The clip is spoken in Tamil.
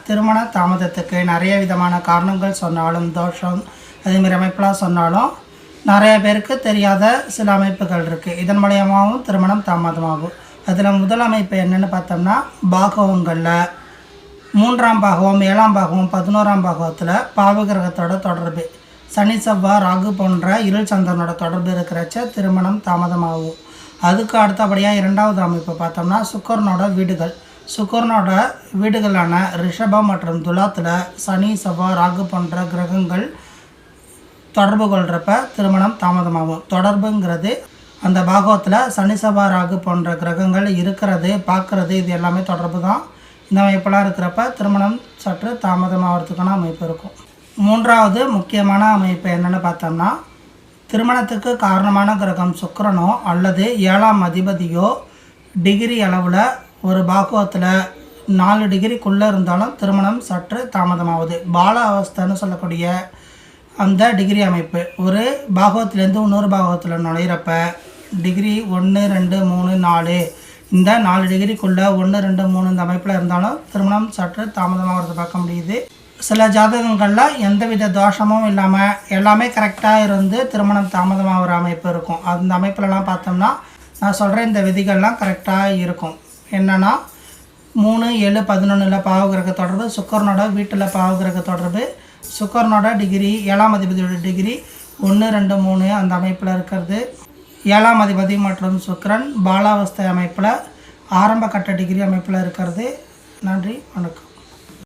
திருமண தாமதத்துக்கு நிறைய விதமான காரணங்கள் சொன்னாலும், தோஷம் அதேமாரி அமைப்பெலாம் சொன்னாலும் நிறைய பேருக்கு தெரியாத சில அமைப்புகள் இருக்குது. இதன் மூலியமாகவும் திருமணம் தாமதமாகும். அதில் முதல் அமைப்பு என்னென்னு பார்த்தோம்னா, பாகவங்களில் 3ஆம் பாகவம், 7ஆம் பாகவம், 11ஆம் பாகவத்தில் பாவகிரகத்தோட தொடர்பு, சனி செவ்வாய் ராகு போன்ற இருள் சந்திரனோட தொடர்பு இருக்கிறச்ச திருமணம் தாமதமாகும். அதுக்கு அடுத்தபடியாக 2வது அமைப்பு பார்த்தோம்னா, சுக்கரனோட வீடுகளான ரிஷபம் மற்றும் துலாத்தில் சனி செவ்வாய் ராகு போன்ற கிரகங்கள் தொடர்பு கொள்கிறப்ப திருமணம் தாமதமாகும். தொடர்புங்கிறது அந்த பாகவத்தில் சனி செவ்வாய் ராகு போன்ற கிரகங்கள் இருக்கிறது, பார்க்குறது, இது எல்லாமே தொடர்பு தான். இந்த அமைப்பெல்லாம் இருக்கிறப்ப திருமணம் சற்று தாமதமாகிறதுக்கான அமைப்பு இருக்கும். 3வது முக்கியமான அமைப்பு என்னென்னு பார்த்தோம்னா, திருமணத்துக்கு காரணமான கிரகம் சுக்கிரனோ அல்லது 7ஆம் அதிபதியோ டிகிரி அளவில் ஒரு பாகவத்தில் 4 டிகிரிக்குள்ளே இருந்தாலும் திருமணம் சற்று தாமதமாகுது. பால அவஸ்தைன்னு சொல்லக்கூடிய அந்த டிகிரி அமைப்பு ஒரு பாகவத்திலேருந்து இன்னொரு பாகவத்தில் நுழையிறப்ப டிகிரி 1, 2, 3, 4 இந்த 4 டிகிரிக்குள்ளே 1, 2, 3 இந்த அமைப்பில் இருந்தாலும் திருமணம் சற்று தாமதமாகிறது பார்க்க முடியுது. சில ஜாதகங்களில் எந்தவித தோஷமும் இல்லாமல் எல்லாமே கரெக்டாக இருந்து திருமணம் தாமதமாகிற அமைப்பு இருக்கும். அந்த அமைப்புலலாம் பார்த்தோம்னா நான் சொல்கிற இந்த விதிகள்லாம் கரெக்டாக இருக்கும். என்னென்னா 3, 7, 11 பாவகிரக தொடர்பு, சுக்கரனோட வீட்டில் பாவகிரக தொடர்பு, சுக்கரனோட டிகிரி 7ஆம் அதிபதியோட டிகிரி 1, 2, 3 அந்த அமைப்பில் இருக்கிறது, 7ஆம் அதிபதி மற்றும் சுக்கிரன் பாலாவஸ்தை அமைப்பில் ஆரம்ப கட்ட டிகிரி அமைப்பில் இருக்கிறது. நன்றி, வணக்கம்.